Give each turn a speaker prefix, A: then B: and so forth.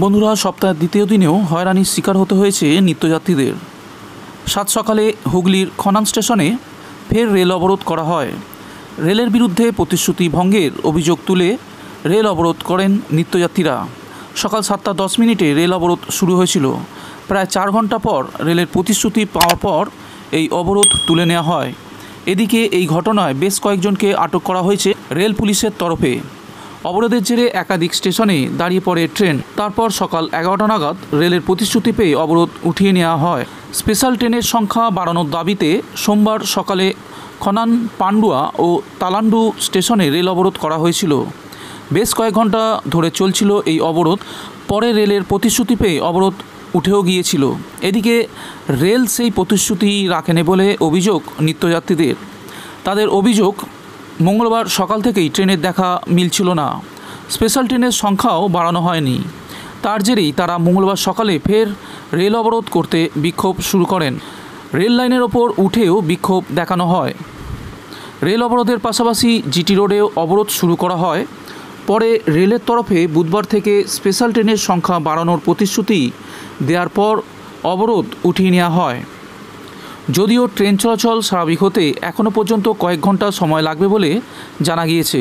A: বন্ধুরা, সপ্তাহের দ্বিতীয় দিনেও হয়রানির শিকার হতে হয়েছে নিত্যযাত্রীদের। সাত সকালে হুগলির খনান স্টেশনে ফের রেল অবরোধ করা হয়। রেলের বিরুদ্ধে প্রতিশ্রুতি ভঙ্গের অভিযোগ তুলে রেল অবরোধ করেন নিত্যযাত্রীরা। সকাল 7:10 রেল অবরোধ শুরু হয়েছিল। প্রায় 4 ঘন্টা পর রেলের প্রতিশ্রুতি পাওয়ার পর এই অবরোধ তুলে নেওয়া হয়। এদিকে এই ঘটনায় বেশ কয়েকজনকে আটক করা হয়েছে রেল পুলিশের তরফে। অবরোধের জেরে একাধিক স্টেশনে দাঁড়িয়ে পড়ে ট্রেন। তারপর সকাল 11টা নাগাদ রেলের প্রতিশ্রুতি পেয়ে অবরোধ উঠিয়ে নেওয়া হয়। স্পেশাল ট্রেনের সংখ্যা বাড়ানোর দাবিতে সোমবার সকালে খনান, পান্ডুয়া ও তালান্ডু স্টেশনে রেল অবরোধ করা হয়েছিল। বেশ কয়েক ঘন্টা ধরে চলছিল এই অবরোধ। পরে রেলের প্রতিশ্রুতি পেয়ে অবরোধ উঠেও গিয়েছিল। এদিকে রেল সেই প্রতিশ্রুতি রাখেনি বলে অভিযোগ নিত্যযাত্রীদের। তাদের অভিযোগ, মঙ্গলবার সকাল থেকেই ট্রেনের দেখা মিলছিল না। স্পেশাল ট্রেনের সংখ্যাও বাড়ানো হয়নি। তার জেরেই তারা মঙ্গলবার সকালে ফের রেল অবরোধ করতে বিক্ষোভ শুরু করেন। রেল লাইনের ওপর উঠেও বিক্ষোভ দেখানো হয়। রেল অবরোধের পাশাপাশি জিটি রোডেও অবরোধ শুরু করা হয়। পরে রেলের তরফে বুধবার থেকে স্পেশাল ট্রেনের সংখ্যা বাড়ানোর প্রতিশ্রুতি দেওয়ার পর অবরোধ উঠিয়ে নেওয়া হয়। যদিও ট্রেন চলাচল স্বাভাবিক হতে এখনও পর্যন্ত কয়েক ঘন্টা সময় লাগবে বলে জানা গিয়েছে।